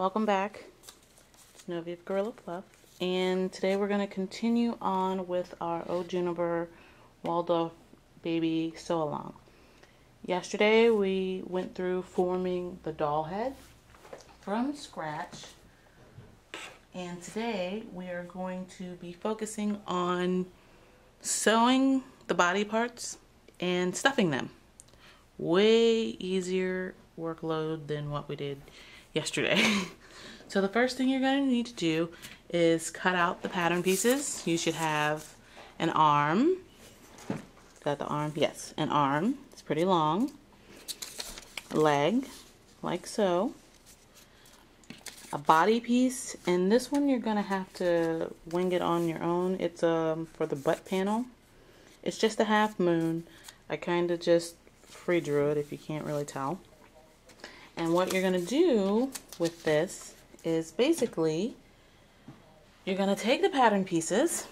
Welcome back. It's Novi of Guerilla Fluff, and today we're going to continue on with our O Juniper Waldorf baby sew along. Yesterday we went through forming the doll head from scratch, and today we are going to be focusing on sewing the body parts and stuffing them. Way easier workload than what we did yesterday. So the first thing you're going to need to do is cut out the pattern pieces. You should have an arm. Is that the arm? Yes, an arm. It's pretty long. A leg, like so. A body piece, and this one you're going to have to wing it on your own. It's for the butt panel. It's just a half moon. I kind of just free drew it if you can't really tell. And what you're going to do with this is basically you're going to take the pattern pieces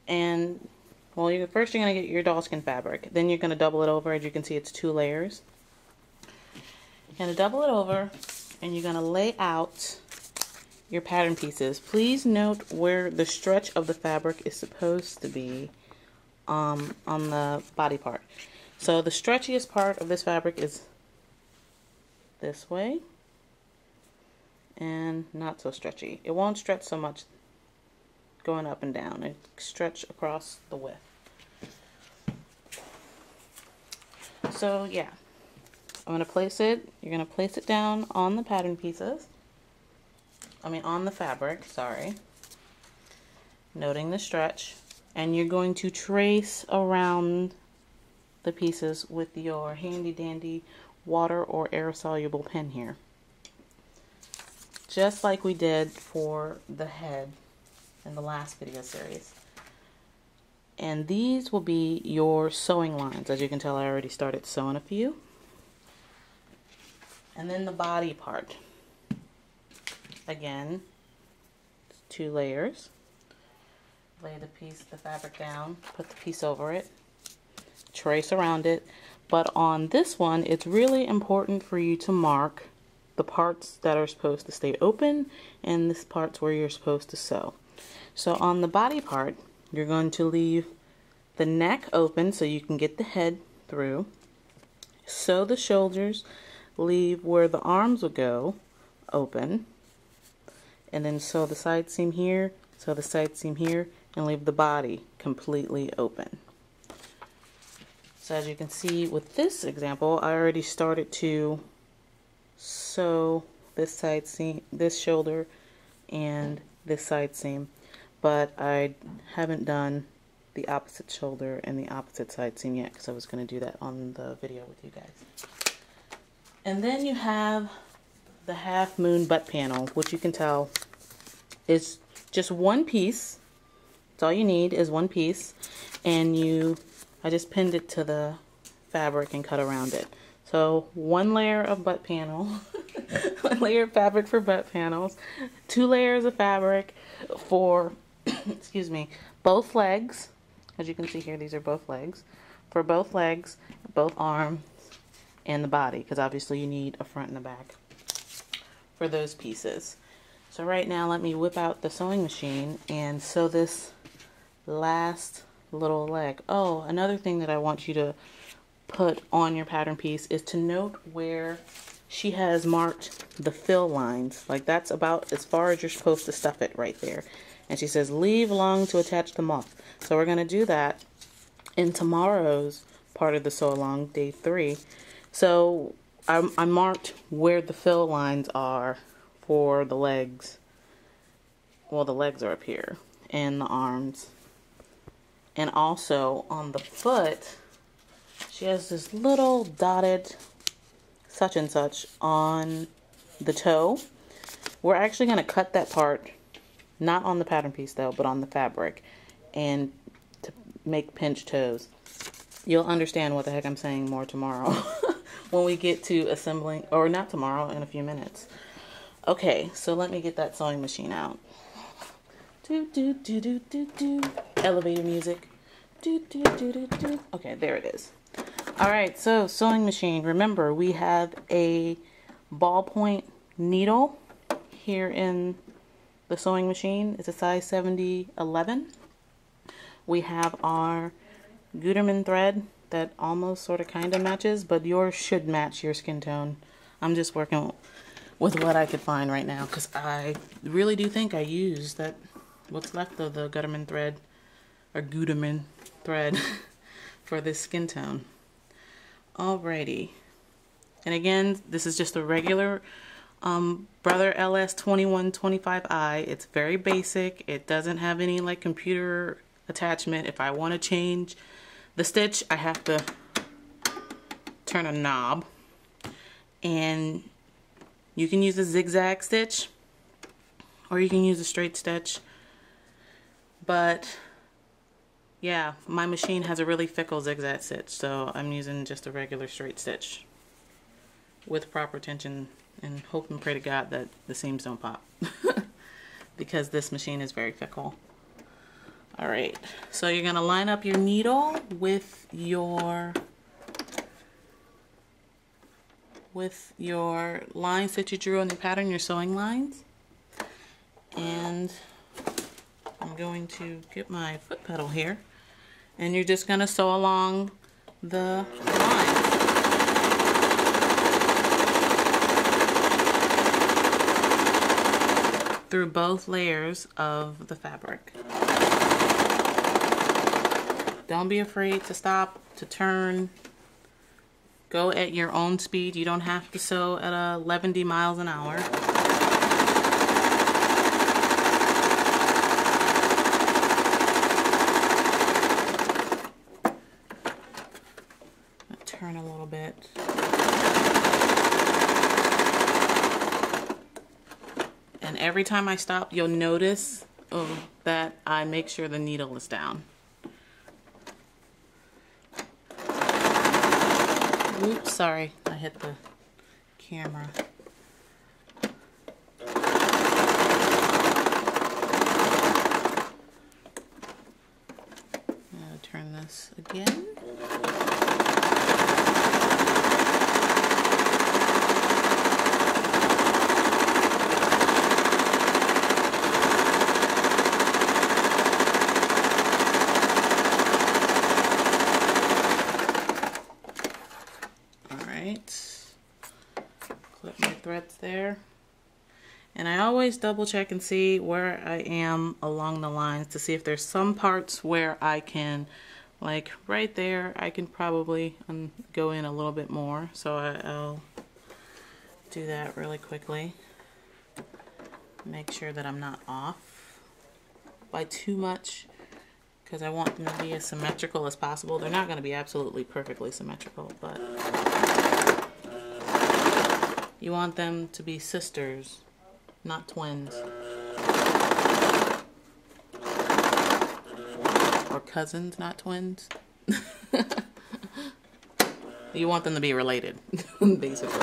and, well, first you're going to get your doll skin fabric. Then you're going to double it over. As you can see, it's 2 layers. You're going to double it over and you're going to lay out your pattern pieces. Please note where the stretch of the fabric is supposed to be on the body part. So the stretchiest part of this fabric is this way, and not so stretchy. It won't stretch so much going up and down. It stretch across the width. So yeah, I'm gonna place it. You're gonna place it down on the pattern pieces. On the fabric. Sorry. Noting the stretch, and you're going to trace around the pieces with your handy dandy water or air soluble pen here, just like we did for the head in the last video series. And these will be your sewing lines. As you can tell, I already started sewing a few. And then the body part, again, 2 layers. Lay the fabric down, put the piece over it, trace around it. But on this one, it's really important for you to mark the parts that are supposed to stay open and this part's where you're supposed to sew. So on the body part, you're going to leave the neck open so you can get the head through. Sew the shoulders, leave where the arms will go open, and then sew the side seam here, sew the side seam here, and leave the body completely open. So as you can see with this example, I already started to sew this side seam, this shoulder, and this side seam, but I haven't done the opposite shoulder and the opposite side seam yet because I was going to do that on the video with you guys. And then you have the half moon butt panel, which you can tell is just one piece. That's all you need is one piece, and I just pinned it to the fabric and cut around it. So 1 layer of butt panel, 1 layer of fabric for butt panels, 2 layers of fabric for, excuse me, both legs. As you can see here, these are both legs. For both legs, both arms, and the body, because obviously you need a front and a back for those pieces. So right now, let me whip out the sewing machine and sew this last little leg. Oh, another thing that I want you to put on your pattern piece is to note where she has marked the fill lines. Like, that's about as far as you're supposed to stuff it right there. And she says leave long to attach them off. So we're going to do that in tomorrow's part of the sew along, day 3. So I marked where the fill lines are for the legs. Well, the legs are up here, and the arms. And also on the foot, she has this little dotted such and such on the toe. We're actually going to cut that part, not on the pattern piece though, but on the fabric, and to make pinch toes. You'll understand what the heck I'm saying more tomorrow when we get to assembling, or not tomorrow, in a few minutes. Okay, so let me get that sewing machine out. Do do do do do do. Elevator music. Do do do do do. Okay, there it is. All right, so sewing machine. Remember, we have a ballpoint needle here in the sewing machine. It's a size 70-11. We have our Gutermann thread that almost sort of kind of matches, but yours should match your skin tone. I'm just working with what I could find right now because I really do think I used that what's left of the Gutermann thread or Gutermann thread for this skin tone. Alrighty, and again, this is just a regular Brother LS 2125i. It's very basic. It doesn't have any like computer attachment. If I want to change the stitch, I have to turn a knob, and you can use a zigzag stitch or you can use a straight stitch, but yeah, my machine has a really fickle zigzag stitch, so I'm using just a regular straight stitch with proper tension and hope and pray to God that the seams don't pop because this machine is very fickle. Alright, so you're going to line up your needle with your lines that you drew on your pattern, your sewing lines. And I'm going to get my foot pedal here, and you're just going to sew along the lines. Through both layers of the fabric. Don't be afraid to stop, to turn. Go at your own speed. You don't have to sew at 11 miles an hour. Turn a little bit. And every time I stop, you'll notice that I make sure the needle is down. Oops, sorry, I hit the camera. I'll turn this again. Clip my threads there, and I always double check and see where I am along the lines to see if there's some parts where I can, like right there, I can probably go in a little bit more, so I'll do that really quickly. Make sure that I'm not off by too much, because I want them to be as symmetrical as possible. They're not going to be absolutely perfectly symmetrical, but you want them to be sisters, not twins. Or cousins, not twins. You want them to be related, basically.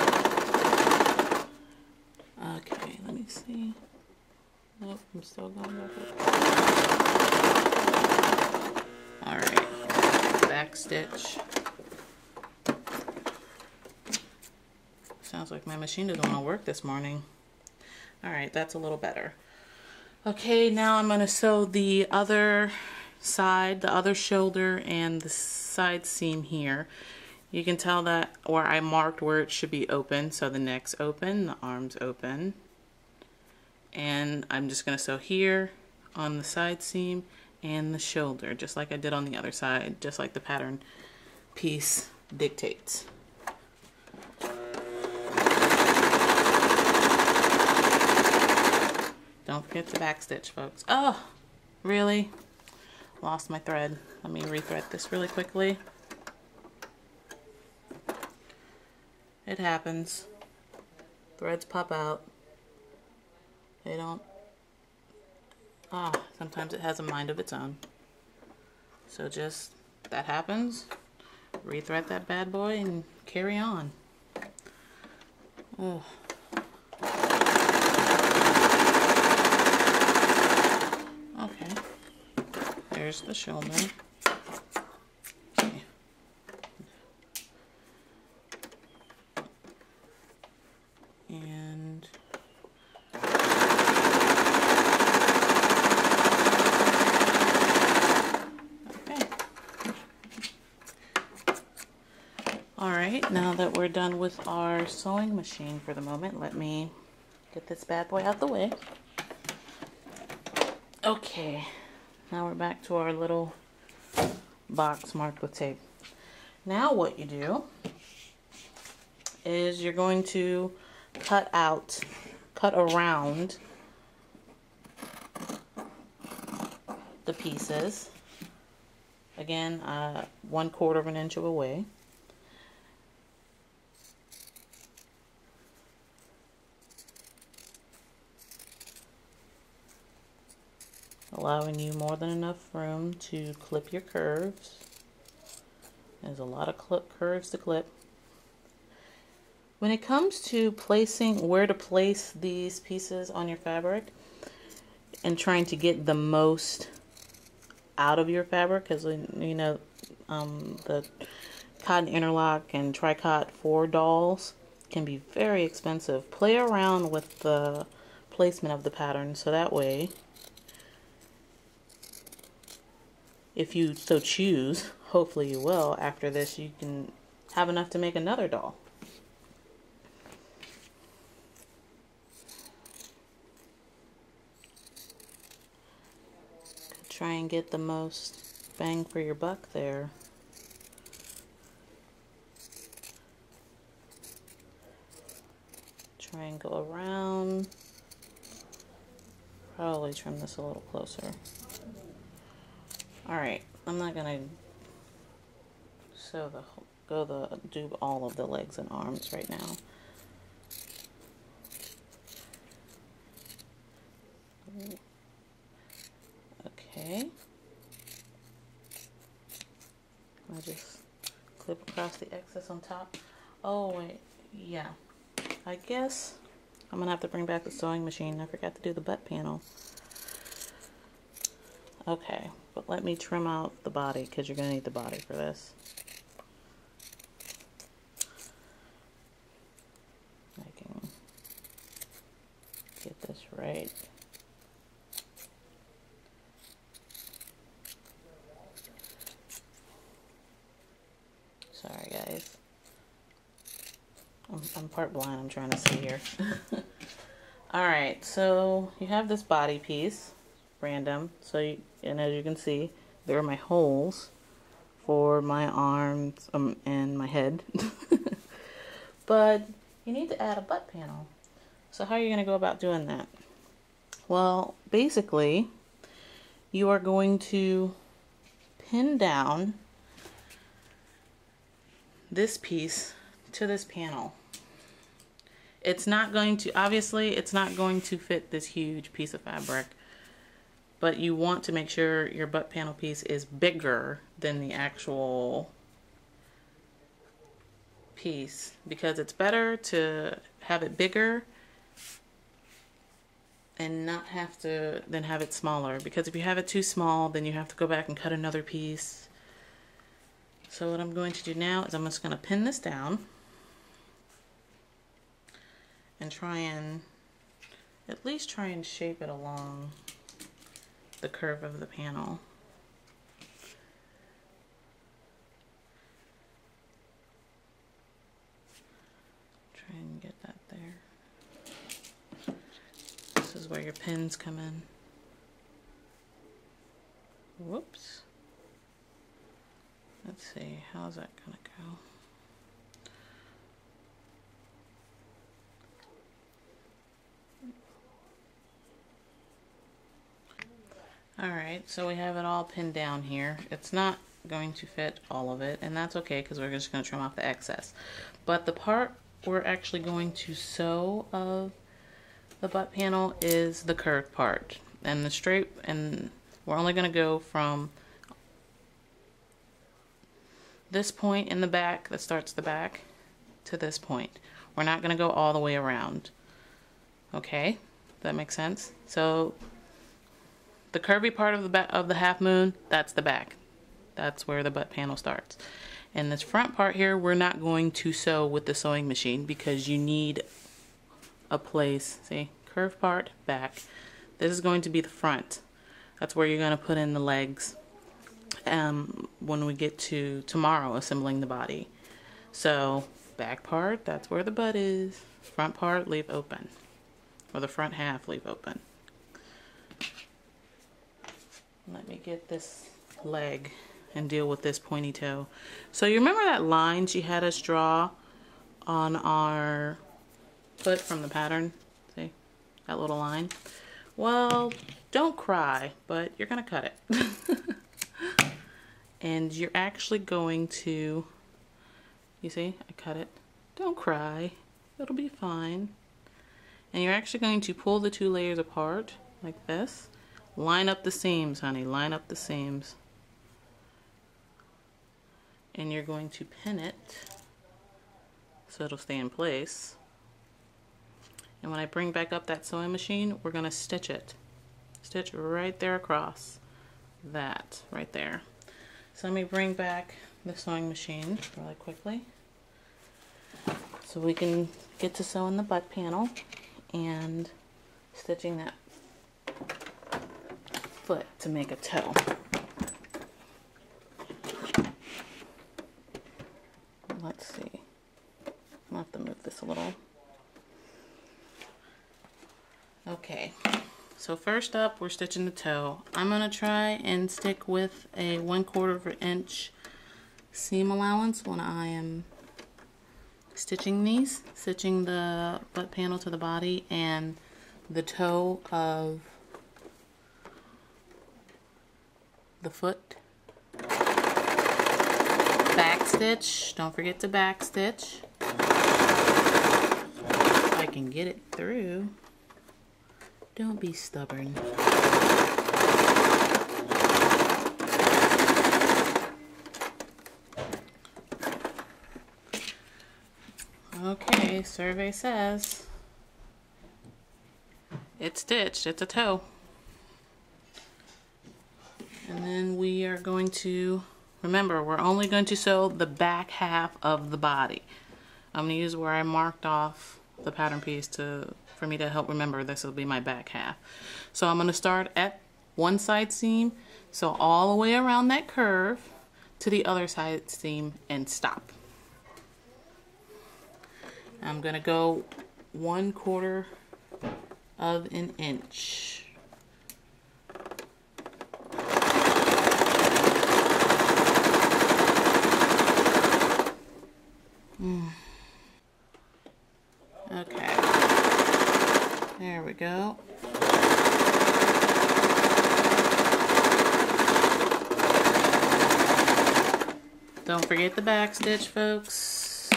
Okay, let me see. Nope, I'm still going back up. Alright, back stitch. Sounds like my machine doesn't want to work this morning. Alright, that's a little better. Okay, now I'm going to sew the other side, the other shoulder, and the side seam here. You can tell that where I marked where it should be open, so the neck's open, the arm's open. And I'm just going to sew here on the side seam and the shoulder, just like I did on the other side, just like the pattern piece dictates. Don't forget to back stitch, folks. Oh, really? Lost my thread. Let me rethread this really quickly. It happens. Threads pop out. They don't. Sometimes it has a mind of its own. So just, that happens. Rethread that bad boy and carry on. Oh. Okay, there's the shoulder. Okay. And Alright, now that we're done with our sewing machine for the moment, let me get this bad boy out the way. Okay, now we're back to our little box marked with tape. Now what you do is you're going to cut around the pieces. Again, 1/4 of an inch away. Allowing you more than enough room to clip your curves. There's a lot of curves to clip. When it comes to placing where to place these pieces on your fabric and trying to get the most out of your fabric, because you know the cotton interlock and tricot for dolls can be very expensive. Play around with the placement of the pattern so that way, if you so choose, hopefully you will, after this you can have enough to make another doll. Try and get the most bang for your buck there. Try and go around. Probably trim this a little closer. Alright, I'm not gonna do all of the legs and arms right now. Okay. I just clip across the excess on top. Oh wait, yeah. I guess I'm gonna have to bring back the sewing machine. I forgot to do the butt panel. Okay, but let me trim out the body because you're gonna need the body for this. I can get this right. Sorry guys, I'm part blind, I'm trying to see here. Alright, so you have this body piece, random, and as you can see, there are my holes for my arms and my head. But you need to add a butt panel. So how are you going to go about doing that? Well, basically, you are going to pin down this piece to this panel. It's not going to, obviously, it's not going to fit this huge piece of fabric, but you want to make sure your butt panel piece is bigger than the actual piece, because it's better to have it bigger and not have to then have it smaller, because if you have it too small, then you have to go back and cut another piece. So what I'm going to do now is I'm just going to pin this down and at least try and shape it along the curve of the panel. Try and get that there. This is where your pins come in. Whoops. Let's see, how's that gonna go? Alright, so we have it all pinned down here. It's not going to fit all of it, and that's okay because we're just going to trim off the excess. But the part we're actually going to sew of the butt panel is the curved part. And the straight, and we're only going to go from this point in the back that starts the back to this point. We're not going to go all the way around. Okay? That makes sense? So the curvy part of the back of the half moon, that's the back. That's where the butt panel starts. And this front part here, we're not going to sew with the sewing machine because you need a place. See, curved part, back. This is going to be the front. That's where you're going to put in the legs when we get to tomorrow assembling the body. So back part, that's where the butt is. Front part, leave open. Or the front half, leave open. Let me get this leg and deal with this pointy toe. So you remember that line she had us draw on our foot from the pattern? See, that little line? Well, don't cry, but you're gonna cut it. And you're actually going to, you see, I cut it. Don't cry, it'll be fine. And you're actually going to pull the two layers apart like this. Line up the seams, honey, line up the seams. And you're going to pin it so it'll stay in place. And when I bring back up that sewing machine, we're gonna stitch it. Stitch right there across that, right there. So let me bring back the sewing machine really quickly so we can get to sewing the butt panel and stitching that foot to make a toe. Let's see. I'll have to move this a little. Okay, so first up we're stitching the toe. I'm gonna try and stick with a 1/4 of an inch seam allowance when I am stitching these, stitching the butt panel to the body and the toe of the foot. Back stitch, don't forget to back stitch. If I can get it through. Don't be stubborn. Okay, survey says it's stitched, it's a toe. And then we are going to, remember, we're only going to sew the back half of the body. I'm going to use where I marked off the pattern piece for me to help remember this will be my back half. So I'm going to start at one side seam, so all the way around that curve to the other side seam and stop. I'm going to go 1/4 of an inch. Okay, there we go. Don't forget the back stitch, folks.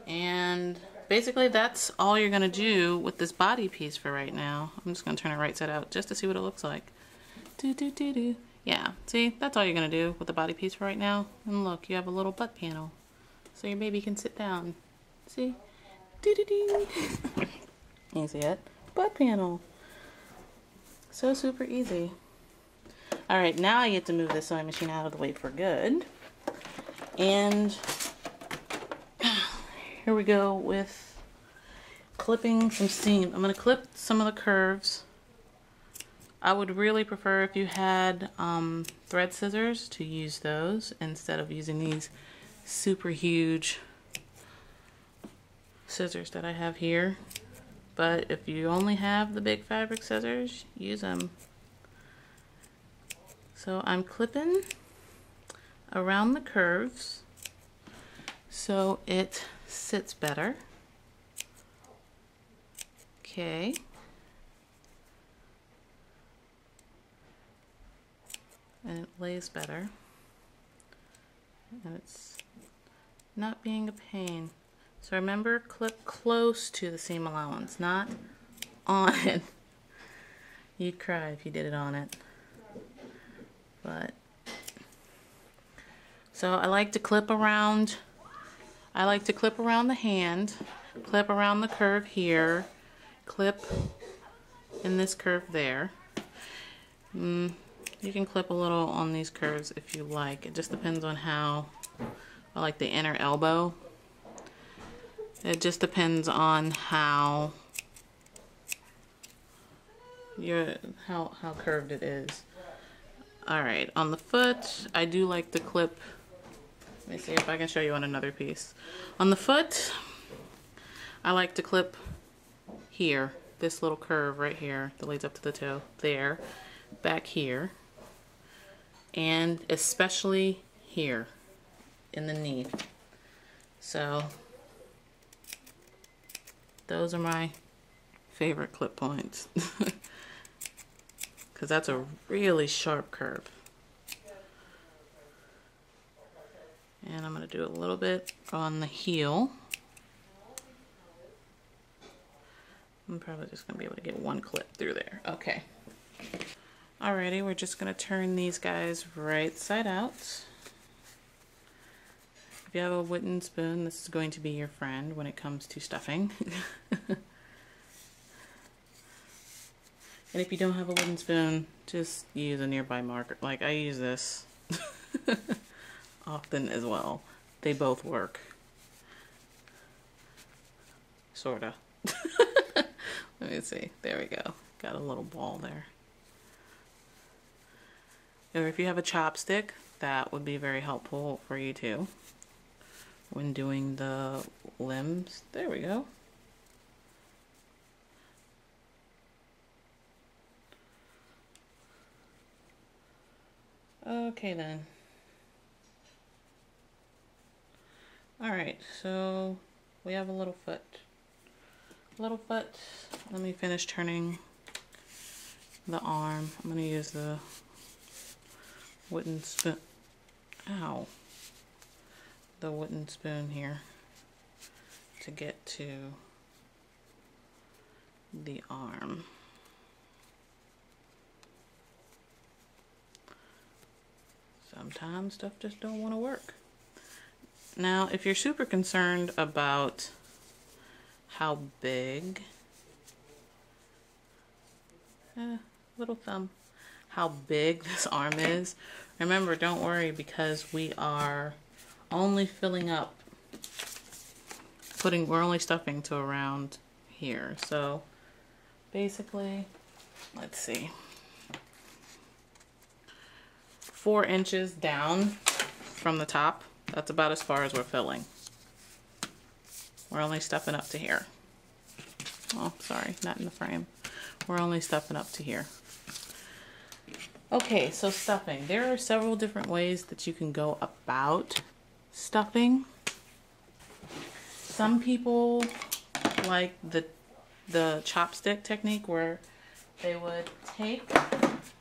And basically that's all you're gonna do with this body piece for right now. I'm just gonna turn it right side out just to see what it looks like. Yeah, see, that's all you're gonna do with the body piece for right now. And look, you have a little butt panel, so your baby can sit down. See? You see it? Butt panel. So super easy. Alright, now I get to move this sewing machine out of the way for good. And here we go with clipping some seam. I'm going to clip some of the curves. I would really prefer if you had thread scissors to use those instead of using these super huge scissors that I have here. But if you only have the big fabric scissors, use them. So I'm clipping around the curves so it sits better. Okay. And it lays better. And it's not being a pain. So remember, clip close to the seam allowance, not on it. You'd cry if you did it on it. But so I like to clip around. I like to clip around the hand, clip around the curve here, clip in this curve there. You can clip a little on these curves if you like. It just depends on how. I like the inner elbow. It just depends on how how curved it is. Alright, on the foot, I do like to clip Let me see if I can show you on another piece. On the foot, I like to clip here, this little curve right here that leads up to the toe, there, back here, and especially here in the knee. So those are my favorite clip points because that's a really sharp curve. And I'm going to do a little bit on the heel. I'm probably just going to be able to get one clip through there. Okay. Alrighty, we're just going to turn these guys right side out. If you have a wooden spoon, this is going to be your friend when it comes to stuffing. And if you don't have a wooden spoon, just use a nearby marker. Like, I use this often as well. They both work. Sorta. Let me see. There we go. Got a little ball there. Or if you have a chopstick, that would be very helpful for you too when doing the limbs. There we go. Okay then. Alright, so we have a little foot. Little foot. Let me finish turning the arm. I'm going to use the wooden spoon. Ow. The wooden spoon here to get to the arm. Sometimes stuff just don't want to work. Now, if you're super concerned about how big, little thumb, how big this arm is, remember, don't worry, because we are only filling up, we're only stuffing to around here. So basically, let's see, 4 inches down from the top, that's about as far as we're filling. We're only stuffing up to here. Oh, sorry, not in the frame. We're only stuffing up to here. Okay, so stuffing. There are several different ways that you can go about stuffing. Some people like the chopstick technique where they would take, if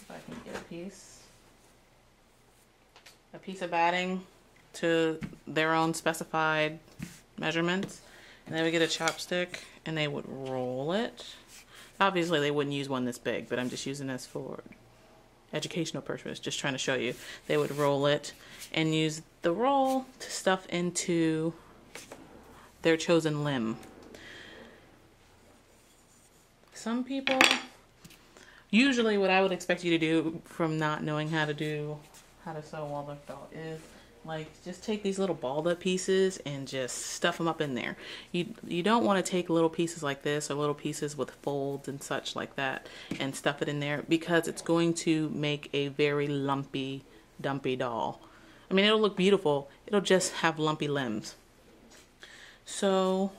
I can get a piece of batting to their own specified measurements, and they would get a chopstick and they would roll it. Obviously they wouldn't use one this big, but I'm just using this for educational purposes, just trying to show you. They would roll it and use the roll to stuff into their chosen limb. Some people, usually what I would expect you to do from not knowing how to sew Waldorf doll is like just take these little balled up pieces and just stuff them up in there. You don't want to take little pieces like this or little pieces with folds and such like that and stuff it in there, because it's going to make a very lumpy, dumpy doll. I mean, it'll look beautiful, it'll just have lumpy limbs. So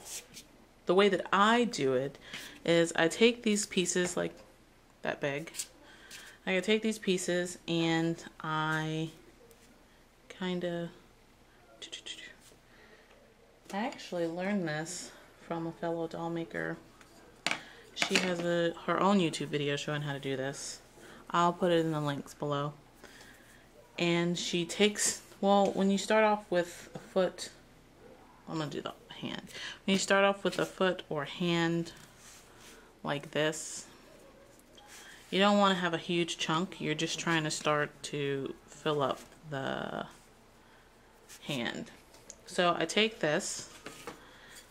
the way that I do it is I take these pieces like that big. I take these pieces and I I actually learned this from a fellow doll maker. She has her own YouTube video showing how to do this. I'll put it in the links below. And she takes, well, when you start off with a foot, I'm going to do the hand. When you start off with a foot or hand like this, you don't want to have a huge chunk. You're just trying to start to fill up the hand. So I take this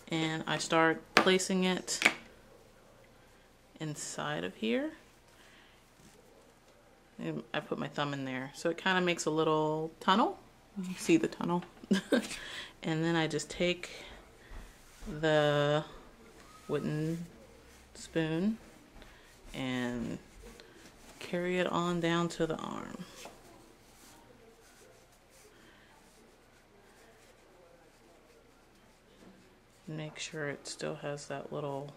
and I start placing it inside of here. And I put my thumb in there, so it kind of makes a little tunnel. You see the tunnel? And then I just take the wooden spoon and carry it on down to the arm. make sure it still has that little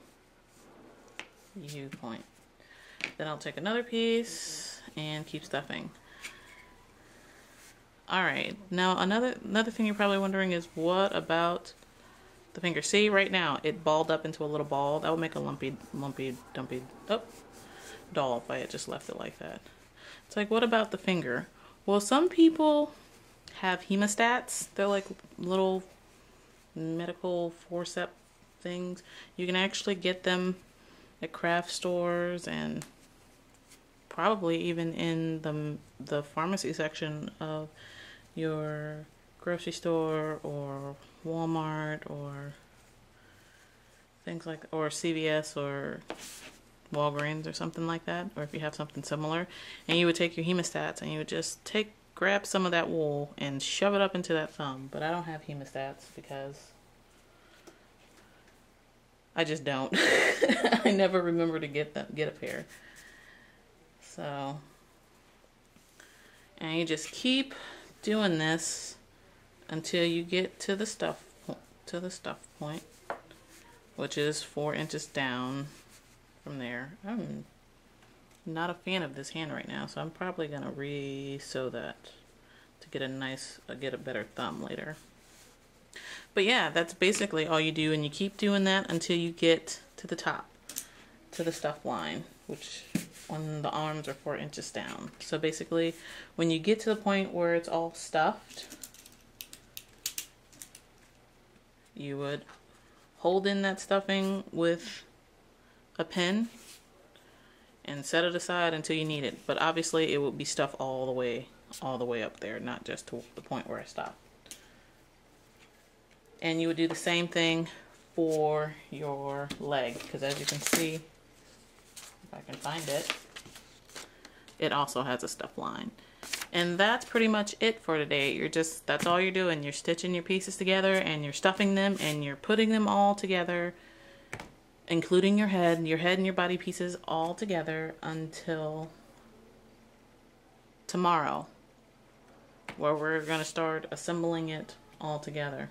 U point. Then I'll take another piece and keep stuffing. Alright, now another thing you're probably wondering is, what about the finger? See, right now it balled up into a little ball. That would make a lumpy dumpy doll if I had just left it like that. It's like, what about the finger? Well, some people have hemostats. They're like little medical forceps things. You can actually get them at craft stores and probably even in the pharmacy section of your grocery store or Walmart or things like, or CVS or Walgreens or something like that, or if you have something similar, and you would take your hemostats and you would just grab some of that wool and shove it up into that thumb. But I don't have hemostats because I just don't. I never remember to get a pair. So, and you just keep doing this until you get to the stuff point, which is 4 inches down from there. I'm not a fan of this hand right now, so I'm probably gonna re-sew that to get a better thumb later. But yeah, that's basically all you do, and you keep doing that until you get to the top, to the stuff line, which when the arms are 4 inches down. So basically, when you get to the point where it's all stuffed, you would hold in that stuffing with a pen and set it aside until you need it. But obviously it will be stuffed all the way up there, not just to the point where I stopped. And you would do the same thing for your leg, because as you can see, if I can find it, it also has a stuff line. And that's pretty much it for today. That's all you're doing. You're stitching your pieces together and you're stuffing them and you're putting them all together, including your head and your body pieces all together until tomorrow, where we're going to start assembling it all together.